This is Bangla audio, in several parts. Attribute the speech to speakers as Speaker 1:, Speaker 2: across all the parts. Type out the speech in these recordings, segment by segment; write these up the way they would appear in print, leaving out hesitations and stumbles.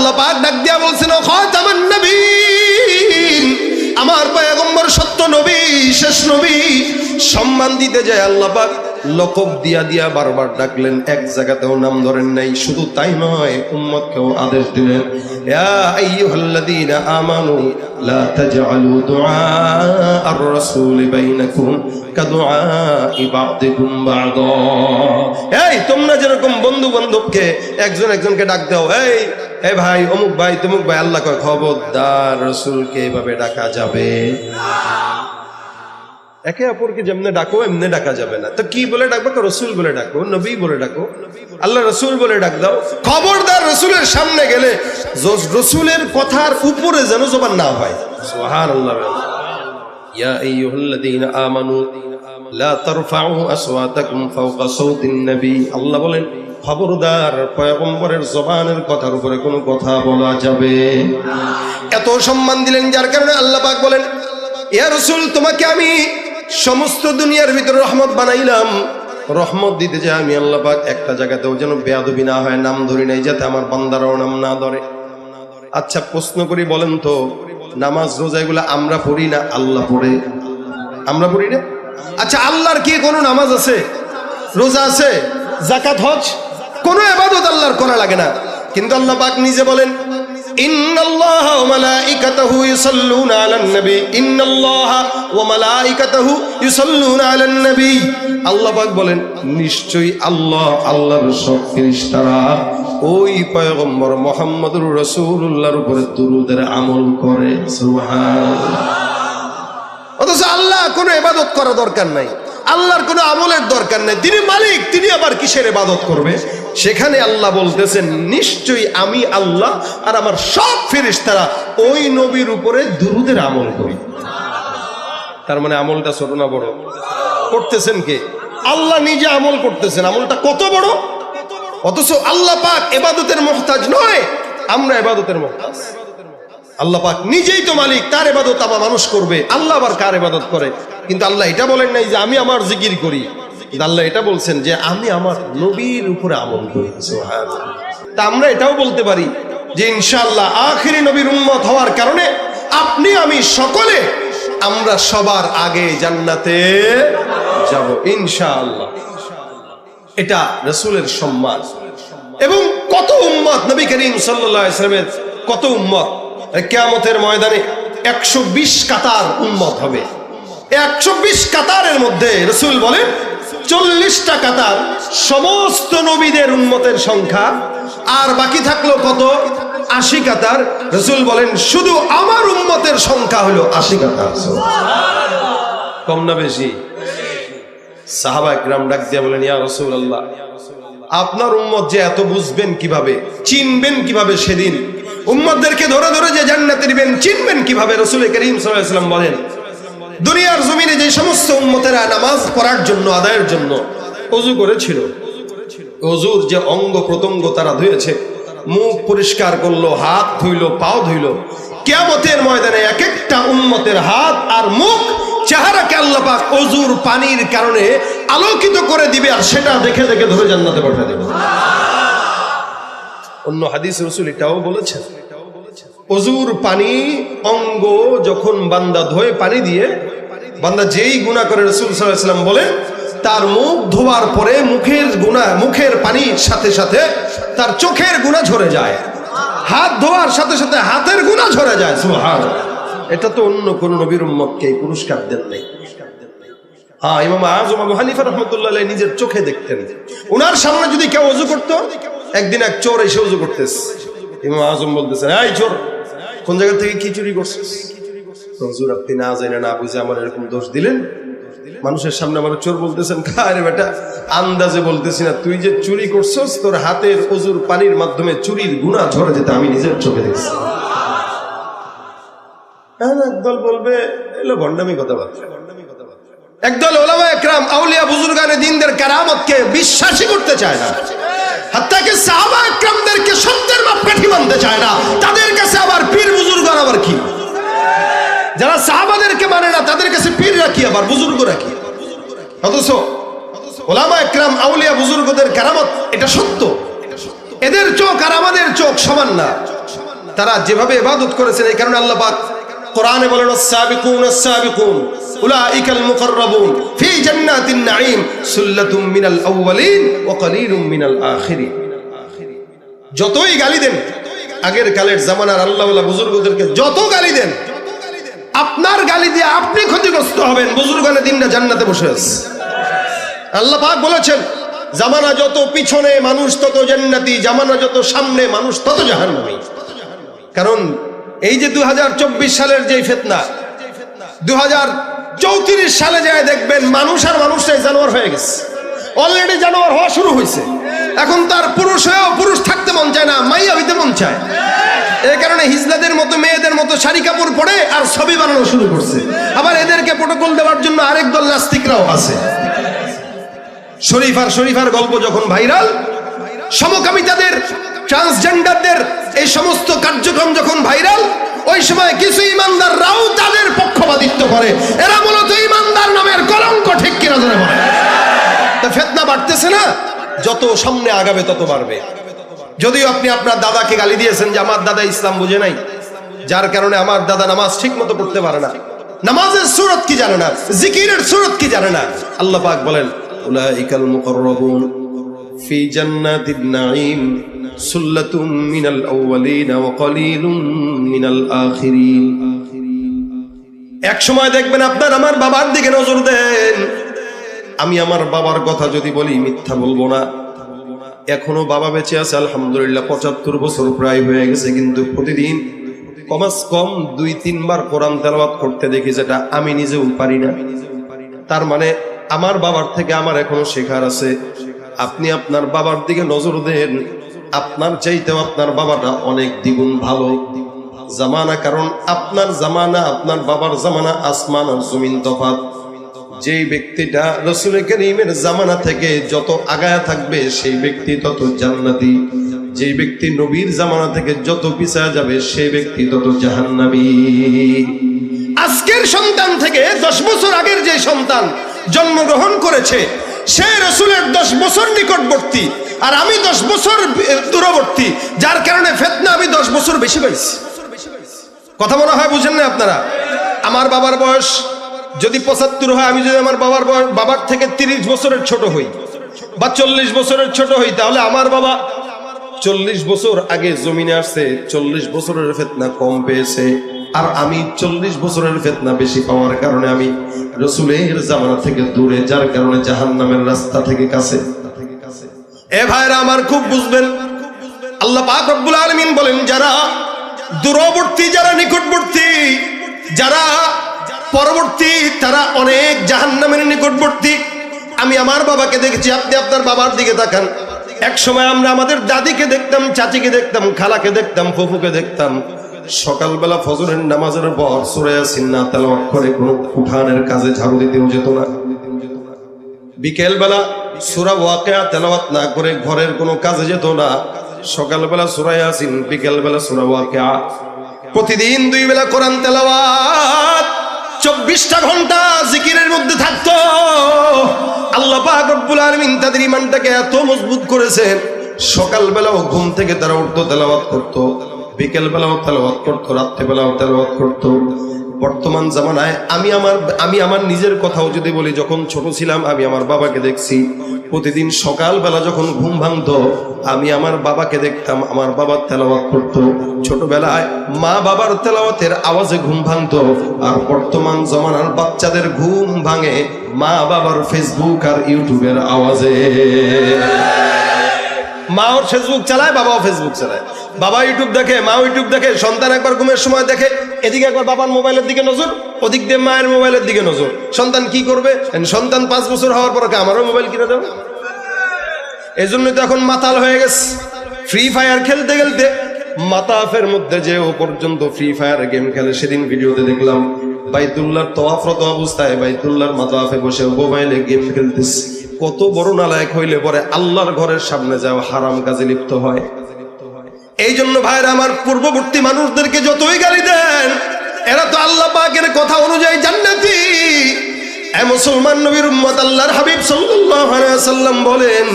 Speaker 1: আল্লাহ পাক ডাক দিয়া বলছেন, ও খাতামান নবীন, আমার পয়গম্বর সত্য নবী, শেষ নবী, সম্মান দিতে যায় আল্লাহ পাক লকব দিয়া দিয়া বারবার ডাকলেন, এক জায়গাতেও নাম ধরেন নাই। শুধু তাই নয়, উম্মতকেও আদেশ দিলেন, ইয়া আইয়ুহাল্লাযীনা আমানু লা তাজআলু দুআ আর-রাসূলি বাইনাকুম কাদুআই বা'দিকুম বা'দা। এই তোমরা যেরকম বন্ধু বান্ধবকে একজন একজনকে ডাক দাও, এই ভাই অমুক ভাই তমুক ভাই, আল্লাহ কয় খবরদার রাসূলকে এইভাবে ডাকা যাবে না। একে অপরকে যেমনে ডাকো এমনি ডাকা যাবে না। তো কি বলে ডাকবো? রসুল বলে ডাকো, নবী বলে ডাকো, আল্লাহ রসুল বলে ডাক দাও। খবরদার রসুলের সামনে গেলে রসুলের কথার উপরে যেন জবান না হয়। সুবহানাল্লাহ। ইয়া আইয়ুহাল্লাযীনা আমানু লা তারফাউ আসওয়াতাকুম ফাওকা সাওতিন নবী। আল্লাহ বলেন খবরদার পয়গম্বরের জবানের কথার উপরে কোনো কথা বলা যাবে না। এত সম্মান দিলেন যার কারণে আল্লাহ পাক বলেন, ইয়া রাসূল, তোমাকে আমি সমস্ত দুনিয়ার ভিতরে রহমত বানাইলাম। রহমত দিতে চাই আমি আল্লাহ পাক একটা জায়গাতেও যেন বেয়াদবি না হয়, নাম ধরি নাই, যাতে আমার বান্দারাও নাম না ধরে। আচ্ছা প্রশ্ন করি, বলেন তো, নামাজ রোজা এগুলো আমরা পড়ি না আল্লাহ পড়ে? আমরা পড়ি না? আচ্ছা আল্লাহর কি কোনো নামাজ আছে, রোজা আছে, যাকাত হজ, কোনো ইবাদত আল্লাহর করা লাগে না? কিন্তু আল্লাহ পাক নিজে বলেন, ইন্নাল্লাহা ওয়া মালাইকাতাহু ইউসাল্লুনা আলান নবী, ইন্নাল্লাহা ওয়া মালাইকাতাহু ইউসাল্লুনা আলান নবী। আল্লাহ পাক বলেন নিশ্চয়ই আল্লাহ, আল্লাহর সব ফেরেশতারা ওই পয়গম্বর মুহাম্মদুর রাসূলুল্লাহর উপরে দুরূদের আমল করে। সুবহানাল্লাহ। অথচ আল্লাহ কোনো ইবাদত করা দরকার নাই, আল্লাহর কোনো আমলের দরকার নাই, তিনি মালিক, তিনি আবার কিসের ইবাদত করবে? সেখানে আল্লাহ বলতেছেন নিশ্চয়ই আমি আল্লাহ আর আমার সব ফেরেশতারা ওই নবীর উপরে দুরূদের আমল করি। তার মানে আমলটা ছোট না বড়? করতেছেন কে? আল্লাহ নিজে আমল করতেছেন। আমলটা কত বড়! অথচ আল্লাহ পাক ইবাদতের মুহতাজ নয়, আমরা ইবাদতের মুহতাজ। আল্লাহ পাক নিজেই তো মালিক, তার ইবাদত আবার মানুষ করবে। আল্লাহ আবার কার ইবাদত করে? কিন্তু আল্লাহ এটা বলেন নাই যে আমি আমার জিকির করি, আল্লাহ এটা বলছেন যে আমি আমার নবীর উপরে আমল করি। সুবহানাল্লাহ। তা আমরা এটাও বলতে পারি যে ইনশাআল্লাহ আখিরি নবীর উম্মত হওয়ার কারণে আপনি আমি সকলে আমরা সবার আগে জান্নাতে যাব ইনশাআল্লাহ। এটা রাসূলের সম্মান। এবং কত উম্মত, নবী করিম সাল্লাল্লাহু আলাইহি ওয়াসাল্লামের কত উম্মত কিয়ামতের ময়দানে 120 কাতার উম্মত হবে। 120 কাতারের মধ্যে রাসূল বলেন 40টা কাতার সমস্ত নবীদের উম্মতের সংখ্যা, আর বাকি থাকলো কত? 80 কাতার। রাসূল বলেন শুধু আমার উম্মতের সংখ্যা হলো 80 কাতার। কম না বেশি? সাহাবা একরাম ডাক দিয়ে বলেন, ইয়া রাসূলুল্লাহ, আপনার উম্মত যে এত বুঝবেন কিভাবে, চিনবেন কিভাবে? সেদিন উম্মতদেরকে ধরে ধরে যে জান্নাতে দিবেন চিনবেন কিভাবে? রাসূল করিম সাল্লাল্লাহু আলাইহি ওয়াসাল্লাম বলেন, দুনিয়ার জমিনে যে সমস্ত উম্মতেরা নামাজ পড়ার জন্য, আদায়ের জন্য ওযু করেছিল, ওযুর যে অঙ্গ প্রত্যঙ্গ তারা ধুয়েছে, মুখ পরিষ্কার করলো, হাত ধুইলো, পাও ধুইলো, কিয়ামতের ময়দানে এক একটা উম্মতের হাত আর মুখ চেহারাকে আল্লাহ পাক ওযুর পানির কারণে আলোকিত করে দিবে, আর সেটা দেখে দেখে ধরে জান্নাতে পাঠিয়ে দেবে। অন্য হাদিস রাসূল এটাও বলেছেন, ওযুর পানি অঙ্গ যখন বান্দা ধোয় পানি দিয়ে, বান্দা যেই গুনাহ করে রাসূল সাল্লাল্লাহু আলাইহি ওয়াসাল্লাম বলেন তার মুখ ধোয়ার পরে মুখের গুনাহ, মুখের পানির সাথে সাথে তার চোখের গুনাহ ঝরে যায়, হাত ধোয়ার সাথে সাথে হাতের গুনাহ ঝরে যায়। সুবহানাল্লাহ। এটা তো অন্য কোন নবীর উম্মতকে এই পুরস্কার দেন নাই। হ্যাঁ, ইমাম আযম আবু হানিফা রাহমাতুল্লাহ আলাইহি নিজের চোখে দেখতেন, ওনার সামনে যদি কেউ ওযু করতো, একদিন এক চোর এসে ওযু করতেছে, ইমাম আযম বলতেছেন, এই চোর, কোন জায়গা থেকে কি চুরি করছিস? হুজুর আপনি না জানেন না বুঝে আমার এরকম দোষ দিলেন, মানুষের সামনে আমার চোর বলতেছেন। আরে বেটা, আন্দাজে বলতেছি না, তুই যে চুরি করছস তোর হাতের ওযুর পানির মাধ্যমে চুরির গুনাহ ঝরে যেতে আমি নিজের চোখে দেখছি। একদল বলবে এলো ভণ্ডামি কথাবার্তা, একদল ওলামা একরাম আউলিয়া বুজুর্গানে দ্বীনদের কারামতকে বিশ্বাসই করতে চায় না, হাত্তাকে সাহাবা একরামদেরকে সত্যের মাপকাঠি মানতে চায় না। তাদের কাছে আবার পীর বুজুর্গরা আবার কি? যারা সাহাবাদেরকে মানে না তাদের কাছে পীররা কি, আবার বুজুর্গরা কি? অথচ ওলামা একরাম আউলিয়া বুজুর্গদের কারামত এটা সত্য, এদের চোখ আর আমাদের চোখ সমান না। তারা যেভাবে ইবাদত করেছেন, এই কারণে আল্লাহ পাক কোরআনে বলেন আস-সাবিকুন আস-সাবিকুন উলাইকাল মুকাররাবুন ফি জান্নাতিন নাঈম সুল্লাতুম মিনাল আউওয়ালিন ওয়া কালিলুম মিনাল আখিরিন। যতই গালি দেন আগের কালের জামানার আল্লাহওয়ালা বুজুর্গদেরকে, যত গালি দেন, আপনার গালি দিয়ে আপনি ক্ষতিগ্রস্ত হবেন। বুজুর্গানে দিনটা জান্নাতে বসে আছে। আল্লাহ পাক বলেছেন জামানা যত পিছনে মানুষ তত জান্নাতি, জামানা যত সামনে মানুষ তত জাহান্নামী। কারণ এই যে 2024 সালের যে ফিতনা, 2034 সালে যায় দেখবেন মানুষ আর মানুষটাই জানোয়ার হয়ে গেছে। অলরেডি জানোয়ার হওয়া শুরু হয়েছে। এখন তার পুরুষ হয়েও পুরুষ থাকতে মন চায় না, মাইয়া হইতে মন চায়। এই কারণে হিজলাদের মতো মেয়েদের মতো শাড়ি কাপড় পরে আর ছবি বানানো শুরু করছে। আবার এদেরকে প্রটোকল দেওয়ার জন্য আরেক দল নাস্তিকরাও আছে। শরীফার গল্প যখন ভাইরাল, সমকামিতাদের, ট্রান্সজেন্ডারদের এই সমস্ত কার্যক্রম যখন ভাইরাল, ওই সময় কিছু ইমানদাররাও তাদের পক্ষপাতিত্ব করে। এরা মূলত ইমানদার নামের কলঙ্ক, ঠিক কিনা ধরে বলে। তা ফিতনা বাড়তেছে না, যত সামনে আগাবে তত বাড়বে। যদিও আপনি আপনার দাদাকে গালি দিয়েছেন যে আমার দাদা ইসলাম বুঝে নাই, যার কারণে আমার দাদা নামাজ ঠিক মতো পড়তে পারে না, নামাজের সূরত কি জানে না, জিকিরের সূরত কি জানে না। আল্লাহ পাক বলেন উলাইকাল মুকাররাবুন ফি জান্নাতিন নাঈম সুল্লাতুম মিনাল আউওয়ালিন ওয়া কালিলুম মিনাল আখিরিন। এক সময় দেখবেন আপনার আমার বাবার দিকে নজর দেন। আমি আমার বাবার কথা যদি বলি মিথ্যা বলবো না। এখনো বাবা বেঁচে আছে আলহামদুলিল্লাহ, 75 বছর প্রায় হয়ে গেছে, কিন্তু প্রতিদিন কমাস কম 2-3 বার কোরআন তেলাওয়াত করতে দেখি, যেটা আমি নিজেও পারি না। তার মানে আমার বাবার থেকে আমার এখনো শেখার আছে। আপনি আপনার বাবার দিকে নজর দেন, আপনার চাইতেও আপনার বাবাটা অনেক দ্বিগুণ ভালো জামানা। কারণ আপনার জামানা আপনার বাবার জামানা আসমান আর জমিন তফাৎ। যেই ব্যক্তিটা রাসূল কারীমের জামানা থেকে যত আগায়া থাকবে সেই ব্যক্তি তত জান্নাতি। যেই ব্যক্তি নবীর জামানা থেকে যত পিছায়া যাবে সেই ব্যক্তি তত জাহান্নামী। আজকের সন্তান থেকে 10 বছর আগের যে সন্তান জন্মগ্রহণ করেছে সে রাসূলের 10 বছর নিকটবর্তী, আর আমি 10 বছর দূরবর্তী, যার কারণে ফিতনা আমি 10 বছর বেশি পাইছি। কথা মনে হয় বুঝেন না আপনারা? আমার বাবার বয়স যদি 75 হয়, আমি যদি আমার বাবার থেকে 30 বছরের ছোট হই বা 40 বছরের ছোট হই, তাহলে আমার বাবা 40 বছর আগে জমিনে আসছে, 40 বছরের ফিতনা কম পেয়েছে, আর আমি 40 বছরের ফিতনা বেশি পাওয়ার কারণে আমি রাসূলের জামানা থেকে দূরে, যার কারণে জাহান্নামের রাস্তা থেকে কাছে। এ ভাইরা আমার খুব বুঝবেন, আল্লাহ পাক রব্বুল আলামিন বলেন যারা দূরবর্তী, যারা নিকটবর্তী, যারা পরবর্তী, তারা অনেক জাহান্নামের নিকটবর্তী। আমি আমার বাবাকে দেখেছি, আপনি আপনার বাবার দিকে তাকান। এক সময় আমরা আমাদের দাদিকে দেখতাম, চাচিকে দেখতাম, খালাকে দেখতাম, ফুফুকে দেখতাম, সকালবেলা ফজরের নামাজের পর সূরা ইয়াসিন না তেলাওয়াত করে কোনো উঠানের কাজে ঝাড়ু দিতেও যেত না। বিকেল বেলা সূরা ওয়াকিয়া তেলাওয়াত না করে ঘরের কোনো কাজে যেত না। সকালবেলা সূরা ইয়াসিন, বিকেল বেলা সূরা ওয়াকিয়া, প্রতিদিন 2 বেলা কোরআন তেলাওয়াত, 24টা ঘন্টা জিকিরের মধ্যে থাকতো। আল্লাহ পাক রব্বুল আলামিন তাদের ঈমানটাকে এত মজবুত করেছেন, সকালবেলাও ঘুম থেকে তারা উঠতো, তেলাওয়াত করতো, বিকেল বেলাও তেলাওয়াত করতো, রাত্রিবেলাও তেলাওয়াত করতো। বর্তমান জামানায় আমি আমার নিজের কথাও যদি বলি, যখন ছোট ছিলাম আমি আমার বাবাকে দেখছি প্রতিদিন সকালবেলা যখন ঘুম ভাঙতো আমি আমার বাবাকে দেখতাম, আমার বাবা তেলাওয়াত করতো। ছোটবেলায় মা বাবার তেলাওয়াতের আওয়াজে ঘুম ভাঙতো, আর বর্তমান জামানার বাচ্চাদের ঘুম ভাঙে মা বাবার ফেসবুক আর ইউটিউবের আওয়াজে। মাও ফেসবুক চালায়, বাবাও ফেসবুক চালায়। বাবা ইউটিউব দেখে, মা ইউটিউব দেখে। সন্তান একবার ঘুমের সময় দেখে, এদিকে একবার বাবার মোবাইলের দিকে নজর, ওদিক দিয়ে মায়ের মোবাইলের দিকে নজর। সন্তান কি করবে? সন্তান 5 বছর হওয়ার পর আমারও মোবাইল কিনে দেবে। এই জন্যই তো এখন মাতাল হয়ে গেছে। ফ্রি ফায়ার খেলতে খেলতে মাতাফের মধ্যে যে ও পর্যন্ত ফ্রি ফায়ার গেম খেলে। সেদিন ভিডিওতে দেখলাম বাইতুল্লাহর তওয়াফরত অবস্থায় বাইতুল্লাহর মাতাফে বসে মোবাইলে গেম খেলতেছে। কত বড় নালায়েক হইলে পরে আল্লাহর ঘরের সামনে যাও হারাম কাজে লিপ্ত হয়। এই জন্য ভাইরা আমার, পূর্ববর্তী মানুষদেরকে যতই গালি দেন, এরা তো আল্লাহ পাকের কথা অনুযায়ী জান্নাতি। এ মুসলমান নবীর উম্মত, আল্লাহর হাবিব সাল্লাল্লাহু আলাইহি ওয়াসাল্লাম বলেন,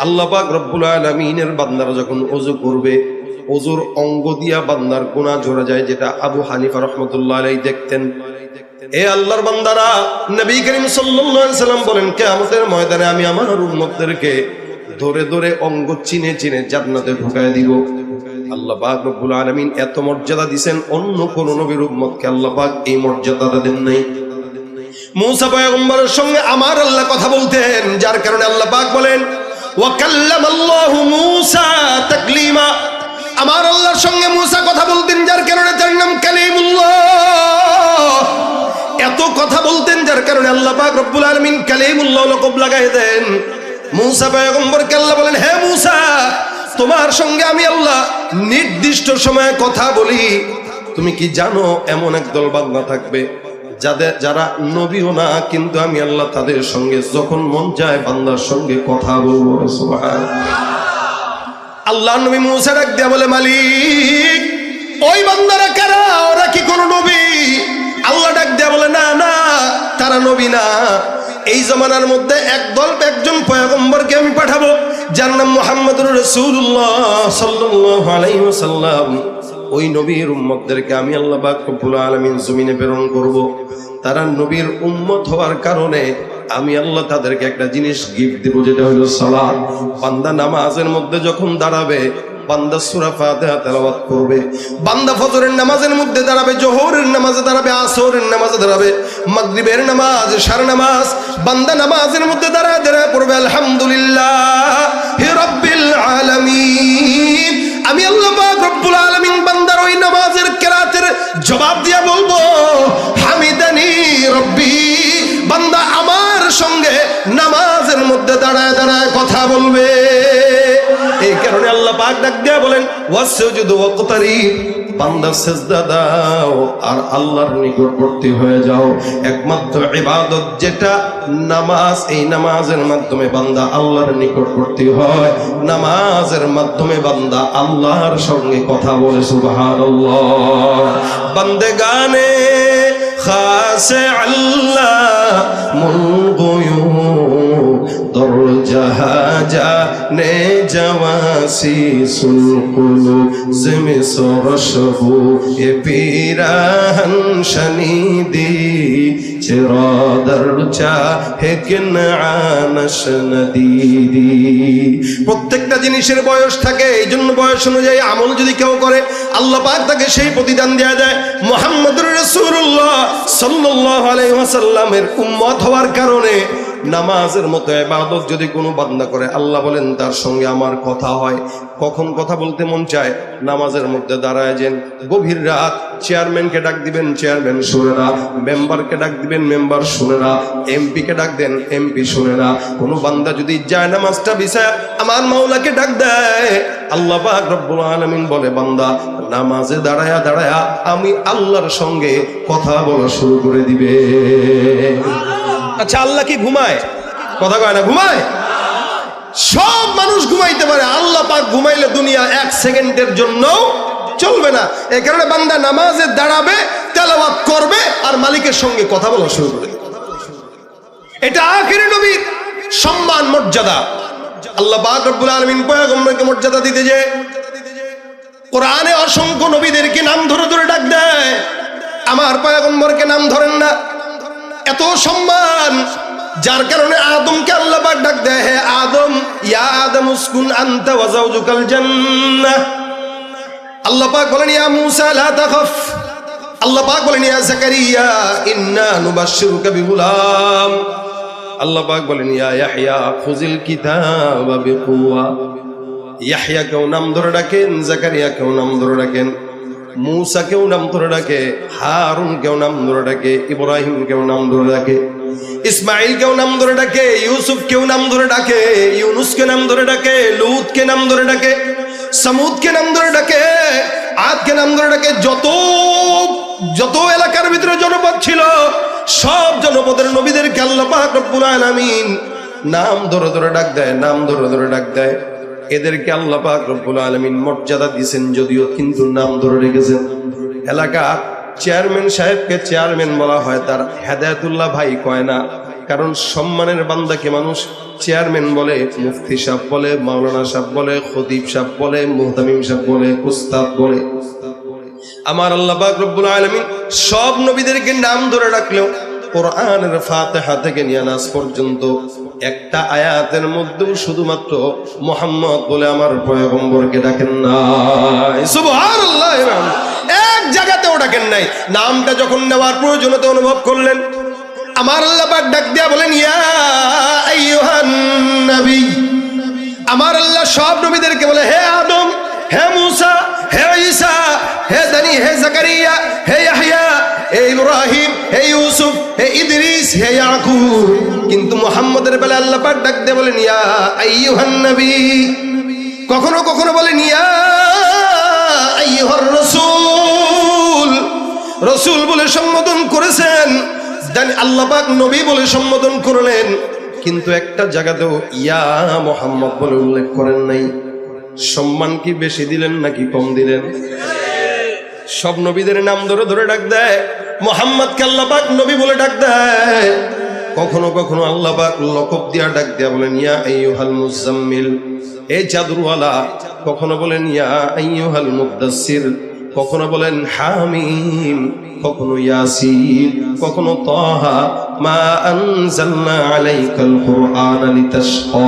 Speaker 1: আল্লাহ পাক রব্বুল আলামিনের বান্দারা যখন ওযু করবে ওযুর অঙ্গ দিয়া বান্দার গুনাহ ঝরে যায়, যেটা আবু হানিফা রাহমাতুল্লাহ আলাইহি দেখতেন। এ আল্লাহর বান্দারা, নবী করিম সাল্লাল্লাহু আলাইহি সাল্লাম বলেন, কিয়ামতের ময়দানে আমি আমার উম্মতদেরকে ধরে ধরে অঙ্গ চিনে চিনে জান্নাতে ঢুকায় দিব। আল্লাহ পাক রব্বুল আলামিন এত মর্যাদা দিবেন, অন্য কোন নবীর উম্মতকে আল্লাহ পাক এই মর্যাদাটা দেন নাই। মুসা পয়গম্বরের সঙ্গে আমার আল্লাহ কথা বলতেন, যার কারণে আল্লাহ পাক বলেন ওয়া কাল্লামাল্লাহু মুসা তাকলিমা। আমার আল্লাহর সঙ্গে মুসা কথা বলতেন, যার কারণে তার নাম কালিমুল্লাহ। এত কথা বলতেন যার কারণে আল্লাহ পাক রব্বুল আলামিন কালিমুল্লাহ লকব লাগায় দেন। মুসা পয়গম্বরকে আল্লাহ বলেন, হে মুসা, তোমার সঙ্গে আমি আল্লাহ নির্দিষ্ট সময়ে কথা বলি। তুমি কি জানো এমন একদল বান্দা থাকবে যারা নবীও না, কিন্তু আমি আল্লাহ তাদের সঙ্গে যখন মন চায় বান্দার সঙ্গে কথা বলবো। সুবহানাল্লাহ। আল্লাহ নবী মুসা ডাক দিয়া বলে, মালিক, ওই বান্দারা কারা? ওরা কি কোন নবী? আল্লাহ ডাক দিয়া বলে, না না, তারা নবী না। এই জমানার মধ্যে একজন পয়গম্বরকে আমি পাঠাবো, যার নাম মুহাম্মদুর রাসূলুল্লাহ সাল্লাল্লাহু আলাইহি ওয়াসাল্লাম। ওই নবীর উম্মতদেরকে আমি আল্লাহ পাক রব্বুল আলামিন জমিনে প্রেরণ করব। তারা নবীর উম্মত হওয়ার কারণে আমি আল্লাহ তাদেরকে একটা জিনিস গিফট দেব, যেটা হলো সালাত। বান্দা নামাজের মধ্যে যখন দাঁড়াবে, বান্দা সূরা ফাতিহা তেলাওয়াত করবে। বান্দা ফজরের নামাজের মধ্যে দাঁড়াবে, জোহরের নামাজে দাঁড়াবে, আসরের নামাজে দাঁড়াবে, মাগরিবের নামাজ, এশার নামাজ, বান্দা নামাজের মধ্যে দাঁড়ায় দাঁড়ায় পড়বে আলহামদুলিল্লাহি রাব্বিল আলামিন। আমি আল্লাহ পাক রব্বুল আলামিন বান্দার ওই নামাজের কিরাতের জবাব দিয়া বলবো, হামিদানি রব্বি। বান্দা আমার সঙ্গে নামাজের মধ্যে দাঁড়ায় দাঁড়ায় কথা বলবে। এই কারণে আল্লাহ পাক ডাক দিয়া বলেন, ওয়াসজুদু ওয়াকতারিব। বান্দা সিজদা দাও আর আল্লাহর নিকটবর্তী হয়ে যাও। একমাত্র ইবাদত যেটা নামাজ, এই নামাজের মাধ্যমে বান্দা আল্লাহর নিকটবর্তী হয়। নামাজের মাধ্যমে বান্দা আল্লাহর সঙ্গে কথা বলে। সুবহানাল্লাহ। বান্দেগানে খাসে আল্লাহ মুলগুয়ু দর জাহাজা নে জওয়াসি সুলকুলু জিমি সরশবু এ পিরাহন শনিদি চিরাদার চা হেকিন আনশ নদীদি। প্রত্যেকটা জিনিসের বয়স থাকে, এই জন্য বয়স অনুযায়ী আমল যদি কেউ করে আল্লাহ পাক তাকে সেই প্রতিদান দেয়া যায়। মুহাম্মদুর রাসূলুল্লাহ সাল্লাল্লাহু আলাইহি ওয়াসাল্লামের উম্মত হওয়ার কারণে নামাজের মতো ইবাদত যদি কোনো বান্দা করে, আল্লাহ বলেন তার সঙ্গে আমার কথা হয়। কখন কথা বলতে মন চায়? নামাজের মধ্যে দাঁড়ায় যেন। গভীর রাত চেয়ারম্যানকে ডাক দিবেন, চেয়ারম্যান শুনে না। মেম্বারকে ডাক দিবেন, মেম্বার শুনে না। এমপিকে ডাক দেন, এমপি শুনে না। কোনো বান্দা যদি যায় নামাজটা বিছায় আমার মাওলাকে ডাক দেয়, আল্লাহ পাক রব্বুল আলামিন বলে, বান্দা নামাজে দাঁড়ায়া দাঁড়ায়া আমি আল্লাহর সঙ্গে কথা বলা শুরু করে দিবে। আচ্ছা, আল্লাহ কি ঘুমায়? কথা কয় না, ঘুমায়? সব মানুষ ঘুমাইতে পারে, আল্লাহ পাক ঘুমাইলে দুনিয়া এক সেকেন্ডের জন্য চলবে না। এই কারণে বান্দা নামাজে দাঁড়াবে, তেলাওয়াত করবে আর মালিকের সঙ্গে কথা বলা শুরু করে দেবে। এটা আখিরি নবীর সম্মান, মর্যাদা। আল্লাহ পাক রব্বুল আলামিন পয়গম্বরকে মর্যাদা দিতে যে কোরআনে অসংখ্য নবীদেরকে নাম ধরে ধরে ডাক দেয়, আমার পয়গম্বরকে নাম ধরেন না। এত সম্মান, যার কারণে আদমকে আল্লাহ পাক ডাক দেয়, হে আদম, ইয়া আদম উসকুন আনতা ওয়া যাওজুকাল জান্নাহ। আল্লাহ পাক বলেন, ইয়া মূসা লা তাখাফ। আল্লাহ পাক বলেন, ইয়া যাকারিয়া ইন্না নুবাশশিরুকা বিগুলাম। আল্লাহ পাক বলেন, ইয়া ইয়াহইয়া খুযিল কিতাবা বিকুওয়া। ইয়াহইয়া কেও নাম ধরে ডাকেন, যাকারিয়া কেও নাম ধরে ডাকেন, मूसा केও नाम ধরে ডাকে, হারুন কেও নাম ধরে ডাকে, ইব্রাহিম কেও নাম ধরে ডাকে, ইসমাইল কেও নাম ধরে ডাকে, ইউসুফ কেও নাম ধরে ডাকে, ইউনুস কে নাম ধরে ডাকে, লূত কে নাম ধরে ডাকে, সামুদ কে নাম ধরে ডাকে, আদ কে নাম ধরে ডাকে। যত এলাকার ভিতরে জনপদ ছিল সব জনপদের নবীদেরকে আল্লাহ পাক রব্বুল আলামিন নাম ধরে ধরে ডাক দেয়, নাম ধরে ধরে ডাক দেয়। এদেরকে আল্লাহ পাক রব্বুল আলামিন মর্যাদা দিয়েছেন যদিও, কিন্তু নাম ধরে রেখেছেন। এলাকা চেয়ারম্যান সাহেবকে চেয়ারম্যান বলা হয়, তার হেদায়েতুল্লাহ ভাই কয় না। কারণ সম্মানের বান্দাকে মানুষ চেয়ারম্যান বলে, মুফতি সাহেব বলে, মাওলানা সাহেব বলে, খতিব সাহেব বলে, মুহতামিম সাহেব বলে, উস্তাদ বলে। আমার আল্লাহ পাক রব্বুল আলামিন সব নবীদেরকে নাম ধরে রাখলেও কোরআনের ফাতিহা থেকে নিয়ে নাস পর্যন্ত একটা আয়াতের মধ্যেও শুধুমাত্র মুহাম্মদ বলে আমার পয়গম্বরকে ডাকেন নাই। সুবহানাল্লাহ, এক জায়গাতেও ডাকেন নাই। নামটা যখন নেওয়ার প্রয়োজনীয়তা অনুভব করলেন, আমার আল্লাহ পাক ডাক দিয়া বলেন ইয়া আইয়ুহান নবী। আমার আল্লাহ সব নবীদেরকে বলে হে আদম, হে মূসা, হে ঈসা, হে দানি, হে জাকারিয়া, হে ইয়াহইয়া, হে ইব্রাহিম, হে ইউসুফ, হে ইদ্রিস, হে ইয়াকুব। কিন্তু মুহাম্মদের বেলা আল্লাহ পাক ডাক দিয়ে বলেন ইয়া আইয়ুহান নবী। কখনো কখনো বলেন ইয়া আইয়ুহার রাসূল। রাসূল বলে সম্বোধন করেছেন, জানি আল্লাহ পাক নবী বলে সম্বোধন করলেন, কিন্তু একটা জায়গাতেও ইয়া মুহাম্মদ বলে উল্লেখ করেন নাই। সম্মান কি বেশি দিলেন নাকি কম দিলেন? সব নবীদের নাম ধরে ধরে ডাক দেয়, মুহাম্মদকে আল্লাহ পাক নবী বলে ডাক দেয়। কখনো কখনো আল্লাহ পাক লকব দিয়া ডাক দিয়া বলেন ইয়া আইয়ুহাল মুজাম্মিল, এই চাদরওয়ালা। কখনো বলেন ইয়া আইয়ুহাল মুদাসসির, কখনো বলেন হামিম, কখনো ইয়াসিন, কখনো তাহা মা আনজালনা আলাইকাল কুরআনা লিতাশকা।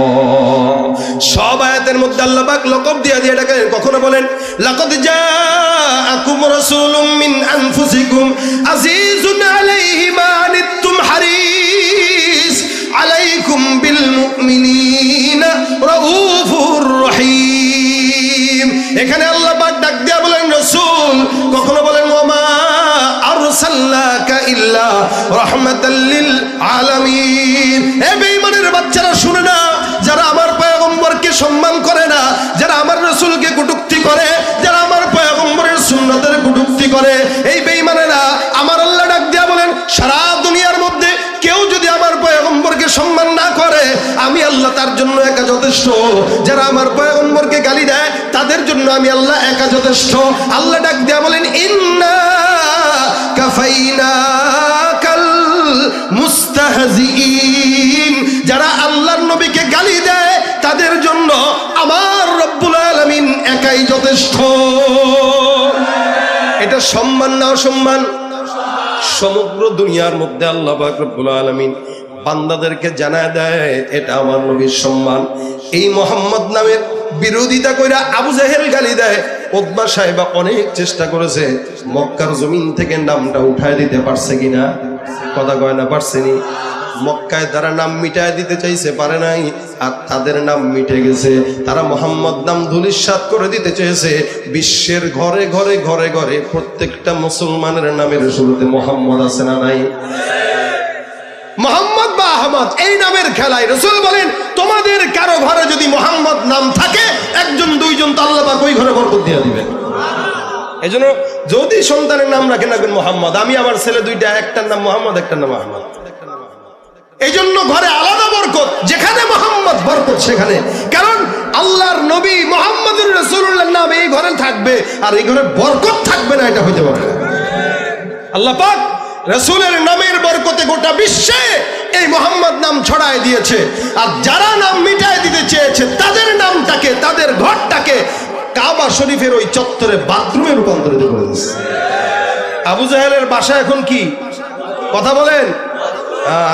Speaker 1: সব আয়াতের মধ্যে আল্লাহ পাক লকব দিয়ে দিয়ে ডাকেন। কখনো বলেন লাকাদ জাআকুম রাসূলুম মিন আনফুসিকুম আজিজুন আলাইহি মা আনিতুম হারিস আলাইকুম বিল মুমিনিনা রাউফুর রহিম। এখানে আল্লাহ পাক ডাক দিয়া বলেন রাসূল, কখনো বলেন ওমা আরসালনাকা ইল্লা রাহমাতাল লিল আলামিন। এ বেঈমানের বাচ্চারা শুনে না, যারা আমার পয়গম্বরকে সম্মান করে না, যারা আমার রাসূলকে কটূক্তি করে, যারা আমার পয়গম্বরের সুন্নাতের কটূক্তি করে, এই বেঈমানেরা আমার আল্লাহ ডাক দিয়া বলেন সারা দুনিয়ার মধ্যে কেউ যদি আমার পয়গম্বরকে সম্মান না করে, আমি আল্লাহ তার জন্য একা যথেষ্ট। যারা আমার পয়গম্বরকে গালি দেয়, তাদের জন্য আমি আল্লাহ একা যথেষ্ট। আল্লাহ ডাক দিয়া বলেন ইন্না কাফাইনাকাল মুস্তাহজিইন। যারা আল্লাহর নবীকে গালি দেয়, তাদের জন্য আমার রব্বুল আলামিন একাই যথেষ্ট। এটা সম্মান না অসম্মান? সমগ্র দুনিয়ার মধ্যে আল্লাহ পাক রব্বুল আলামিন বান্দাদেরকে জানায় দেয় এটা আমার নবীর সম্মান। এই মুহাম্মদ নামের বিরোধিতা কইরা আবু জাহেল গালি দেয়। উতবা সাহেবা অনেক চেষ্টা করেছে মক্কার জমিন থেকে নামটা উঠায় দিতে পারছে কিনা? কথা কয় না পারছেনি? মক্কায় তারা নাম মিটায় দিতে চাইছে, পারে নাই। আর তাদের নাম মিটে গেছে। তারা মোহাম্মদ নাম ধূলিসাৎ করে দিতে চেয়েছে। বিশ্বের ঘরে ঘরে ঘরে ঘরে প্রত্যেকটা মুসলমানের নামের শুরুতে মোহাম্মদ আছে না নাই? মোহাম্মদ বা আহমদ এই নামের খেলায় রাসূল বলেন তোমাদের কারো ঘরে যদি মোহাম্মদ নাম থাকে, একজন দুইজন তো আল্লাহ পাক ওই ঘরে বরকত দিয়ে দিবেন। এজন্য যদি সন্তানের নাম রাখেন রাখবেন মোহাম্মদ। আমি আমার ছেলে দুইটা, একটার নাম মোহাম্মদ, একটার নাম আহমদ। এই জন্য ঘরে আলাদা বরকত, যেখানে মোহাম্মদ বরকত সেখানে। কারণ আল্লাহর নবী মুহাম্মদুর রাসূলুল্লাহর নাম এই ঘরে থাকবে, আর এই ঘরে বরকত থাকবে না, এটা হতে পারে না। আল্লাহ পাক রাসূলের নামের বরকতে গোটা বিশ্বে এই মোহাম্মদ নাম ছড়ায় দিয়েছে। আর যারা নাম মিটায় দিতে চেয়েছে, তাদের নামটাকে, তাদের ঘরটাকে কাবা শরীফের ওই চত্বরে বাথরুমে রূপান্তরিত করে দিয়েছে। আবু জাহেলের বাসা এখন কি? কথা বলেন।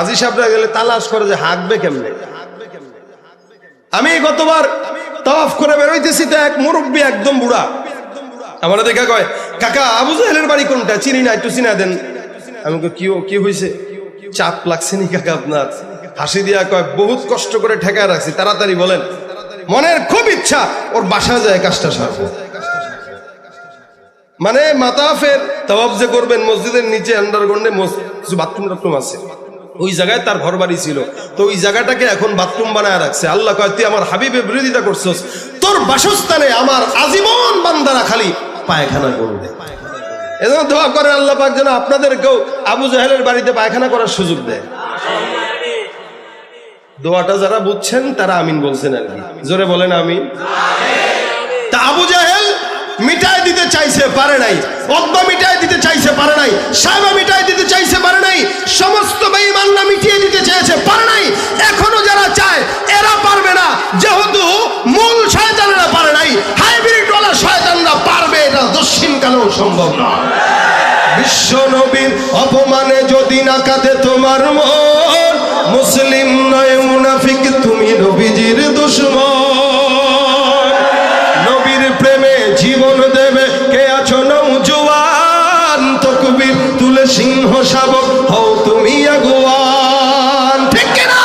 Speaker 1: আজি সাহেবরা গেলে তালাশ করে যে হাঁকবে কেমনে। আমি গতবার তাওয়াফ করে বেরোইতেছি, তো এক মুরব্বী একদম বুড়া আমার দেখা কয় কাকা আবু জাহেলের বাড়ি কোনটা? চিনি না, একটু চিনা দেন। আমি কি হয়েছে? চাপ লাগছে নি কাকা আপনার? হাসি দিয়া কয় বহুত কষ্ট করে ঠেকায় রাখছি, তাড়াতাড়ি বলেন। মনের খুব ইচ্ছা ওর বাসা যায় কাজটা সারবো। মানে মাতাফের তাওয়াফ যে করবেন, মসজিদের নিচে আন্ডারগ্রাউন্ডে বাথরুম টাথরুম আছে, ওই জায়গায় তার ঘর বাড়ি ছিল। তো ওই জায়গাটাকে এখন বাথরুম বানায় রাখছে। আল্লাহ কয় তুই আমার হাবিবের বিরোধিতা করছস, তোর বাসস্থানে আমার আজীবন বান্দারা খালি পায়খানা করবে। এজন্য দোয়া করে আল্লাহ পাক যেন আপনাদেরকেও আবু জাহেলের বাড়িতে পায়খানা করার সুযোগ দেয়। দোয়াটা যারা বুঝছেন তারা আমিন বলছেন আর কি, জোরে বলেন আমিন। তা আবু জাহেল মিটায় দিতে চাইছে, পারে নাই। উতবা মিটায় দিতে চাইছে, পারে নাই। সায়বা মিটায় দিতে চাইছে, পারে নাই। সমস্ত বেঈমানরা মিটিয়ে দিতে চেয়েছে, সম্ভব না। বিশ্ব নবীর অপমানে যদি না কাঁদে তোমার মন, মুসলিম নয় মুনাফিক, তুমি নবীজির দুশমন। নবীর প্রেমে জীবন দেবে কে আছো নওজোয়ান, তাকবীর তুলে সিংহ শাবক হও তুমি আগুয়ান। ঠিক কিনা?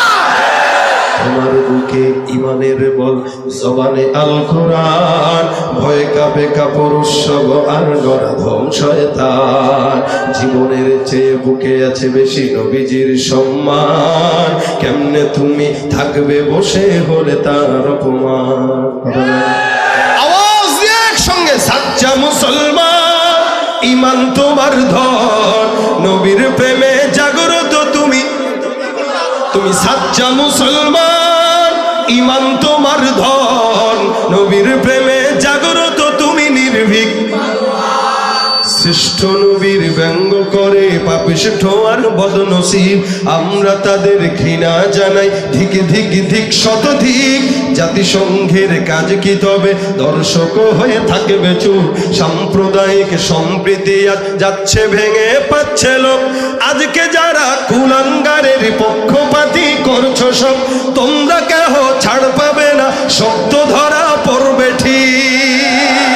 Speaker 1: তোমার বুকে ইমানের বল, জবানে আল কোরআন, ভয় কাঁপে কাপুরুষ সব আর নরধম শয়তান। জীবনের চেয়ে বুকে আছে বেশি নবীজির সম্মান, কেমনে তুমি থাকবে বসে হলে তার অপমান। আওয়াজ দিয়ে একসঙ্গে সাচ্চা মুসলমান, ইমান তোমার ধন, নবীর প্রেমে জাগ্রত তুমি, তুমি সাচ্চা মুসলমান, ইমান তোমার ধন, নবীর প্রেমে জাগ্রত তুমি নির্ভীক। শ্রেষ্ঠ নবীর ব্যঙ্গ করে পাপিষ্ঠ আর বদনসিব, আমরা তাদের ঘৃণা জানাই ধিক ধিক ধিক শতধিক। জাতিসংঘের কাজ কি তবে দর্শক হয়ে থাকবে চুপ, সাম্প্রদায়িক সম্প্রীতি আজ যাচ্ছে ভেঙে পাচ্ছে লোক। আজকে যারা কুলাঙ্গারের পক্ষপাতী করছো সব, তোমরা কেহ ছাড় পাবে না, শক্ত ধরা পড়বে ঠিক।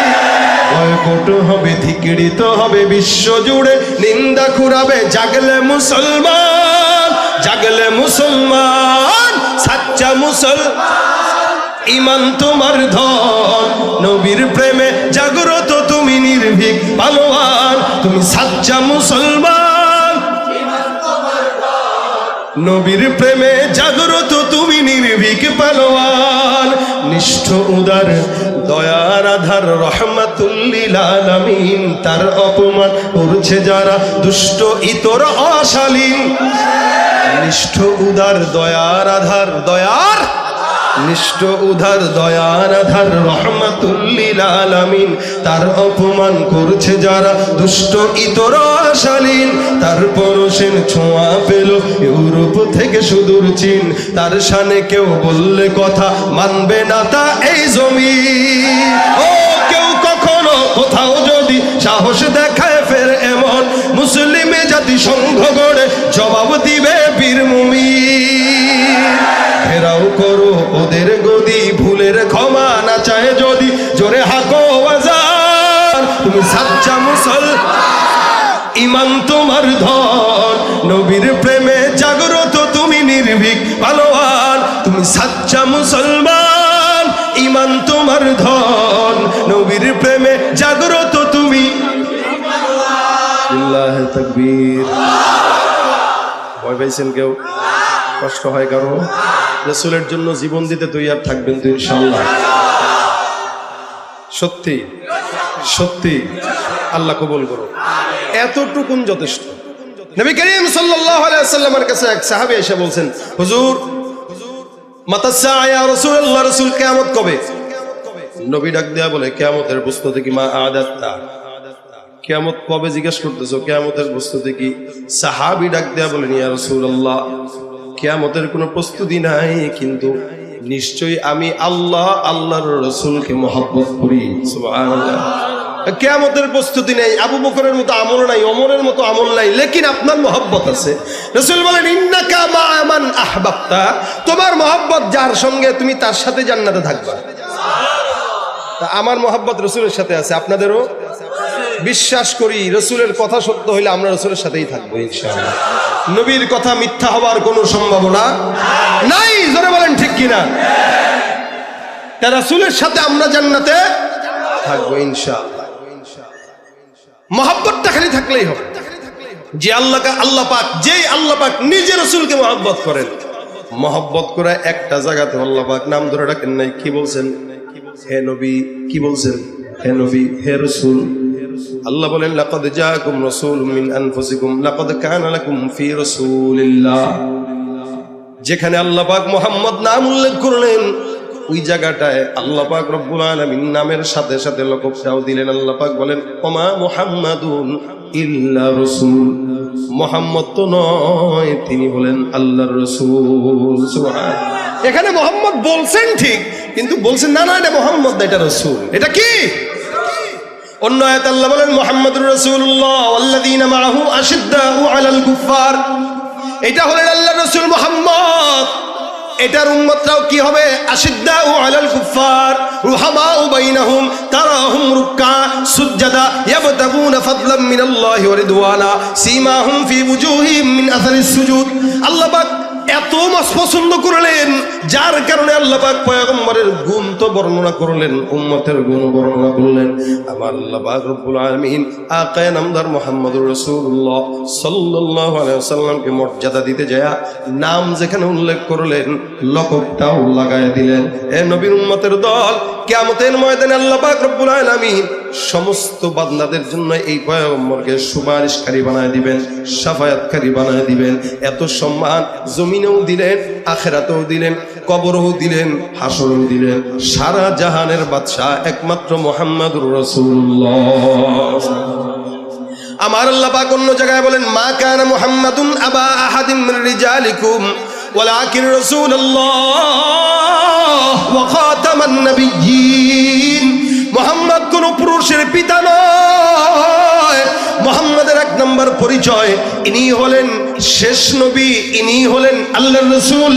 Speaker 1: বয়কট হবে, ধিক্কৃত হবে বিশ্ব জুড়ে, নিন্দা কুড়াবে জাগলে মুসলমান, জাগলে মুসলমান, সাচ্চা মুসলমান, ইমান তোমার ধন, নবীর প্রেমে জাগ্রত তুমি নির্ভীক পালোয়ান, তুমি সাচ্চা মুসলমান, নবীর প্রেমে জাগ্রত তুমি নির্ভীক পালোয়ান। নিষ্ঠ উদার দয়ার আধার রহমাতুল লিল আলামিন, তার অপমান করছে যারা দুষ্ট ইতর অশালীন। নিষ্ঠ উদার দয়ার আধার, দয়ার নিষ্ঠ উদার দয়ার আধার রহমাতুল লিল আলামিন, তার অপমান করছে যারা দুষ্ট ইতর অশালীন। তার পরশের ছোঁয়া পেল ইউরোপ থেকে সুদূর চীন, তার শানে কেউ বললে কথা মানবে না তা এই জমিন। ও কেউ কখনো কোথাও যদি সাহস দেখায় ফের এমন, মুসলিমে জাতি সংঘ গড়ে জবাব দিবে বীর মুমিন। ঘেরাও করো ওদের গদি, ভুলের ক্ষমা না চায় যদি, জোরে হাঁকো আজান, তুমি সাচ্চা মুসলমান, ইমান তোমার ধন, নবীর প্রেমে জাগ্রত তুমি নির্ভীক পালোয়ান, তুমি সাচ্চা মুসলমান, ইমান তোমার ধন, নবীর প্রেমে জাগ্রত তুমি। লিল্লাহি তাকবীর। ভয় পাইছেন কেউ? কষ্ট হয় কারো? রাসূলের জন্য জীবন দিতে তৈয়ার থাকবেন তো ইনশাআল্লাহ? সত্যি সত্যি আল্লাহ কবুল করো। এতটুকুন যথেষ্ট। নবী করিম সাল্লাল্লাহু আলাইহি ওয়াসাল্লামের কাছে এক সাহাবী এসে বলছেন, হুজুর মাতা সাআ ইয়া রাসূলুল্লাহ, রাসূল কিয়ামত কবে? নবী ডাক দেয়া বলে, কিয়ামতের প্রস্তুতি কি? মা আদাত্তা, কিয়ামত কবে জিজ্ঞেস করতেছো, কিয়ামতের প্রস্তুতি কি? সাহাবী ডাক দেয়া বলেন, ইয়া রাসূলুল্লাহ কিয়ামতের কোনো প্রস্তুতি নাই, কিন্তু নিশ্চয়ই আমি আল্লাহ আল্লাহর রাসূলকে মহব্বত করি। সুবহানাল্লাহ। কিয়ামতের প্রস্তুতি নেই, আবু বকরের মতো আমল নাই, ওমরের মতো আমল নাই, লেকিন আপনার মহব্বত আছে। রাসূল বলেন, ইন্নাকা মা মান আহবাবতা, তোমার মহব্বত যার সঙ্গে তুমি তার সাথে জান্নাতে থাকবা। তা আমার মহব্বত রাসূলের সাথে আছে, আপনাদেরও? বিশ্বাস করি রাসূলের কথা সত্য হইলে আমরা রাসূলের সাথেই থাকবো ইনশাআল্লাহ। নবীর কথা মিথ্যা হওয়ার কোনো সম্ভাবনা নাই, জোরে বলেন ঠিক কিনা? তা রাসূলের সাথে আমরা জান্নাতে থাকবো ইনশাআল্লাহ। মহব্বতটা খালি থাকলেই হবে। যে আল্লাহ পাক, যেই আল্লাহ পাক নিজে রাসূলকে মহব্বত করেন, মহব্বত করে একটা জায়গাতে আল্লাহ পাক নাম ধরে ডাকেন নাই। কি বলছেন? হে নবী। কি বলছেন? হে নবী, হে রাসূল। আল্লাহ বলেন, লাকাদ জাআকুম রাসূলুম মিন আনফুসিকুম লাকাদ কানা লাকুম ফি রাসূলিল্লাহ। যেখানে আল্লাহ পাক মুহাম্মদ নাম উল্লেখ করলেন, ওই জায়গাটায় আল্লাহ পাক রব্বুল আলামিন নামের সাথে সাথে লকবটাও দিলেন। আল্লাহ পাক বলেন, ওমা মুহাম্মাদুন ইল্লা রাসূল, মুহাম্মদ তো নয়, তিনি হলেন আল্লাহর রাসূল। সুবহানাল্লাহ। এখানে মুহাম্মদ বলছেন ঠিক, কিন্তু বলছেন না না এটা মুহাম্মদ না, এটা রাসূল। এটা কি? অন্য আয়াতে আল্লাহ বলেন মুহাম্মাদুর রাসূলুল্লাহ ওয়াল্লাযীনা মাআহু আশিদ্দাউ আলাল কুফফার। এটা হলেন আল্লাহর রাসূল মুহাম্মদ। এটার উম্মতরাও কি হবে? আশিদ্দাউ আলাল কুফফার রুহামাউ বাইনাহুম তারাহুম রুক্কা সুজদা ইয়াবতাগুনা ফাদলাম মিনাল্লাহি ওয়া রিদওয়ানা সীমাহুম ফি ওয়ুজুহিহিম মিন আসারিস সুজুদ। আল্লাহ পাক এত পছন্দ করলেন, যার কারণে আল্লাহ পাক পয়গম্বরের গুণ তো বর্ণনা করলেন, উম্মতের গুণ বর্ণনা করলেন। আমার আল্লাহ পাক রব্বুল আলামিন আকায়ে নামদার মুহাম্মদুর রাসূলুল্লাহ সাল্লাল্লাহু আলাইহি ওয়াসাল্লামকে মর্যাদা দিতে যায় নাম যেখানে উল্লেখ করলেন লকবটাও লাগায় দিলেন। এ নবীর উম্মতের দল, কিয়ামতের ময়দানে আল্লাহ পাক রব্বুল আলামিন সমস্ত বান্দাদের জন্য এই পয়গম্বরকে সুপারিশকারী বানায় দিবেন, শাফায়াতকারী বানায় দিবেন। এত সম্মান জমিনেও দিলেন, আখিরাতেও দিলেন, কবরেও দিলেন, হাসরেও দিলেন। সারা জাহানের বাদশা একমাত্র মুহাম্মদুর রাসূলুল্লাহ। আমার আল্লাহ পাক অন্য জায়গায় বলেন মা কানা মুহাম্মাদুন আবা আহাদিম মির রিজালিকুম ওয়ালাকিন রাসূলুল্লাহ ওয়া খাতামান নাবিয়্যিন। মুহাম্মদ কোন পুরুষের পিতা নয়। মুহাম্মাদের এক নম্বর পরিচয়, ইনি হলেন শেষ নবী, ইনি হলেন আল্লাহর রাসূল।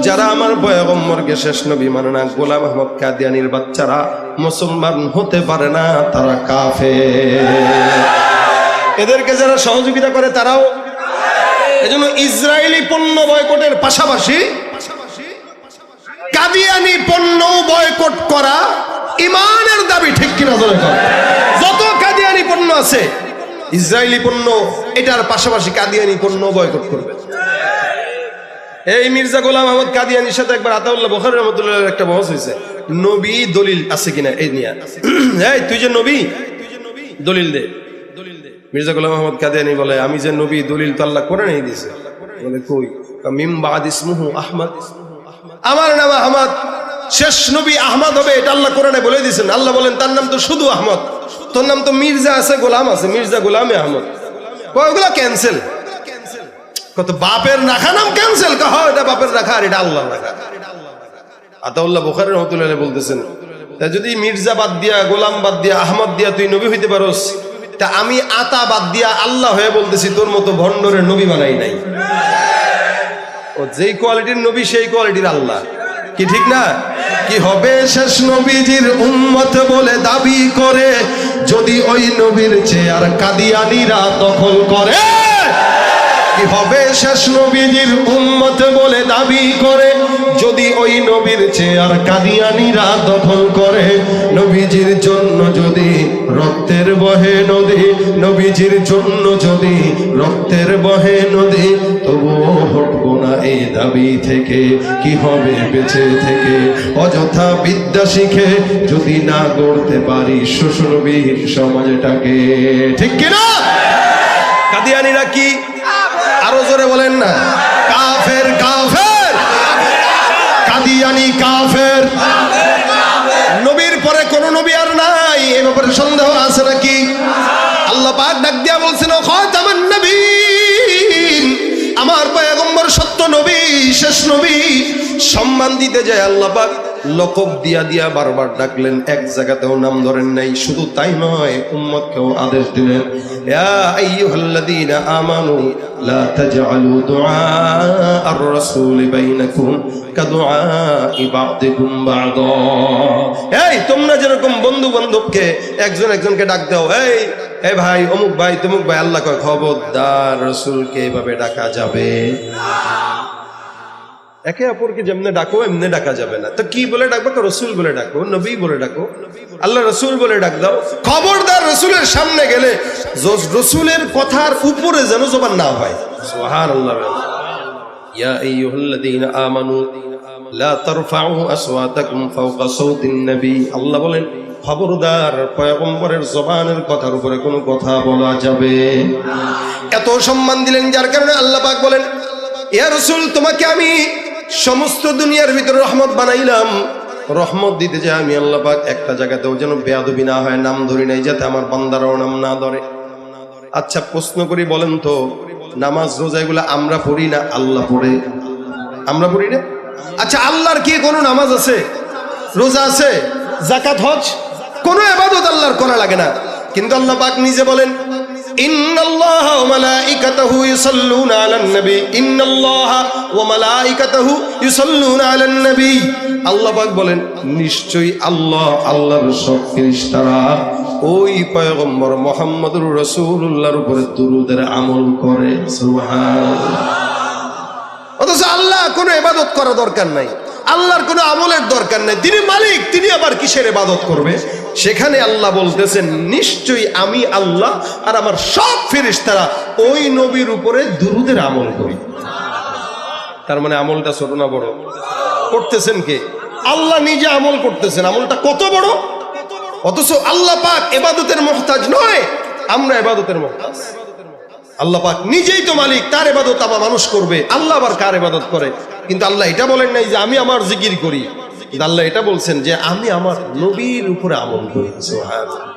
Speaker 1: যারা আমার পয়গম্বরকে শেষ নবী মানে না, গোলাম আহমদ কাদিয়ানীর বাচ্চারা মুসলমান হতে পারে না, তারা কাফের। এদেরকে যারা সহযোগিতা করে তারাও। এজন্য ইসরায়েলি পণ্য বয়কটের পাশাপাশি কাদিয়ানী পণ্য বয়কট করা ইমানের দাবি, ঠিক কিনা ধরে কর। যত কাদিয়ানী পণ্য আছে ইসরায়েলি পণ্য, এটার পাশাপাশি কাদিয়ানী পণ্য বয়কট করবে। এই মির্জা গোলাম আহমদ কাদিয়ানীর সাথে একবার আতাউল্লাহ বুখারী রাহমাতুল্লাহ একটা বহস হয়েছে, নবী দলিল আছে কিনা এই নিয়ে। এই তুই যে নবী, দলিল দে। মির্জা গোলাম আহমদ কাদিয়ানী বলে আমি যে নবী, দলিল তো আল্লাহ কোরআনেই দিয়েছে। বলে কই? মিম বাদ ইসমুহু আহমদ, আমার নাম আহমদ, শেষ নবী আহমদ হবে, এটা আল্লাহ কোরআনে বলে দিয়েছেন। আল্লাহ বলেন তার নাম তো শুধু আহমদ, তোর নাম তো মির্জা আছে, গোলাম আছে, মির্জা গোলামে আহমদ। ওগুলো ক্যান্সেল। কত বাপের রাখা নাম ক্যান্সেল, কহ এটা বাপের রাখা আর এটা আল্লাহ রাখা। আতাউল্লাহ বুখারী রাহমাতুল্লাহ আলাইহি বলতেছেন, তা যদি মির্জা বাদ দিয়া, গোলাম বাদ দিয়া, আহমদ দিয়া তুই নবী হইতে পারোস, তা আমি আতা বাদ দিয়া আল্লাহ হয়ে বলতেছি তোর মতো ভণ্ডরে নবী বানাই নাই। ও যেই কোয়ালিটির নবী সেই কোয়ালিটির আল্লাহ, কি ঠিক না? কি হবে শেষ নবীজির উম্মত বলে দাবি করে যদি ওই নবীর চেয়ার কাদিয়ানীরা দখল করে? কি হবে শেষ নবীজির উম্মত বলে দাবি করে যদি ওই নবীর চেয়ার কাদিয়ানীরা দখল করে? নবীজির জন্য যদি রক্তের বহে নদী, নবীজির জন্য যদি রক্তের বহে নদী, তবুও হটবো না এই দাবি থেকে। কি হবে বেঁচে থেকে অযথা বিদ্যা শিখে যদি না গড়তে পারি শ্বশুরবিহীন সমাজটাকে, ঠিক কিনা? কাদিয়ানীরা কি? আরো জোরে বলেন না, কাফের কাফের, কাদিয়ানী কাফের। নবীর পরে কোন নবী আর নাই, এ ব্যাপারে সন্দেহ আছে নাকি? আল্লাহ পাক ডাক দিয়া বলছেন খাতামান নবীন, আমার পয়গম্বর সত্য নবী, শেষ নবী। সম্মান দিতে যায় আল্লাহ পাক লকব দিয়া দিয়া বারবার ডাকলেন, এক জায়গাতেও নাম ধরেন নাই। শুধু তাই নয়, উম্মতকেও আদেশ দিলেন, ইয়া আইয়ুহাল্লাযীনা আমানু লা তাজআলু দুআ আর-রাসূল বাইনাকুম কাদুআই বা'দিকুম বা'দা। এই তোমরা যেরকম বন্ধু বান্ধবকে একজন একজনকে ডাক দাও, এই ভাই অমুক ভাই তমুক ভাই, আল্লাহ কয় খবরদার রাসূলকে এভাবে ডাকা যাবে না। একে অপরকে যেমনে ডাকো এমনি ডাকা যাবে না। তো কি বলে ডাকবো? রসুল বলে ডাকো, নবী বলে ডাকো, আল্লাহ রসুল বলে ডাক দাও। খবরদার রসুলের সামনে গেলে রসুলের কথার উপরে যেন জবান না হয়। সুবহানাল্লাহ। ইয়া আইয়ুহাল্লাযীনা আমানু লা তারফাউ আসওয়াতাকুম ফাওকা সাওতিন নবী। আল্লাহ বলেন খবরদার পয়গম্বরের জবানের কথার উপরে কোনো কথা বলা যাবে না। এত সম্মান দিলেন, যার কারণে আল্লাহ পাক বলেন ইয়া রাসূল তোমাকে আমি সমস্ত দুনিয়ার ভিতরে রহমত বানাইলাম। রহমত দিতে যায় আমি আল্লাহ পাক একটা জায়গাতেও যেন বেয়াদবি না হয়, নাম ধরি নাই, যাতে আমার বান্দারাও নাম না ধরে। আচ্ছা প্রশ্ন করি, বলেন তো নামাজ রোজা এগুলো আমরা পড়ি না আল্লাহ পড়ে? আমরা পড়ি না? আচ্ছা আল্লাহর কি কোনো নামাজ আছে, রোজা আছে, যাকাত হজ? কোনো ইবাদত আল্লাহর করা লাগে না। কিন্তু আল্লাহ পাক নিজে বলেন ইন্নাল্লাহা ওয়া মালাইকাতাহু ইউসাল্লুনা আলান নবী, ইন্নাল্লাহা ওয়া মালাইকাতাহু ইউসাল্লুনা আলান নবী। আল্লাহ পাক বলেন নিশ্চয়ই আল্লাহ, আল্লাহর সব ফেরেশতারা ওই পয়গম্বর মুহাম্মদুর রাসূলুল্লাহর উপরে দুরূদের আমল করে। সুবহানাল্লাহ। অথচ আল্লাহ কোনো ইবাদত করা দরকার নাই, আল্লাহর কোনো আমলের দরকার নাই, তিনি মালিক, তিনি আবার কিসের ইবাদত করবে? সেখানে আল্লাহ বলতেছেন নিশ্চয়ই আমি আল্লাহ আর আমার সব ফেরেশতারা ওই নবীর উপরে দুরূদের আমল করি। তার মানে আমলটা ছোট না বড়? করতেছেন কে? আল্লাহ নিজে আমল করতেছেন। আমলটা কত বড়! অথচ আল্লাহ পাক ইবাদতের মুহতাজ নয়, আমরা ইবাদতের মুহতাজ। আল্লাহ পাক নিজেই তো মালিক, তার ইবাদত আবার মানুষ করবে। আল্লাহ আবার কার ইবাদত করে? কিন্তু আল্লাহ এটা বলেন নাই যে আমি আমার জিকির করি, আল্লাহ এটা বলছেন যে আমি আমার নবীর উপরে আমল করি। সুবহানাল্লাহ।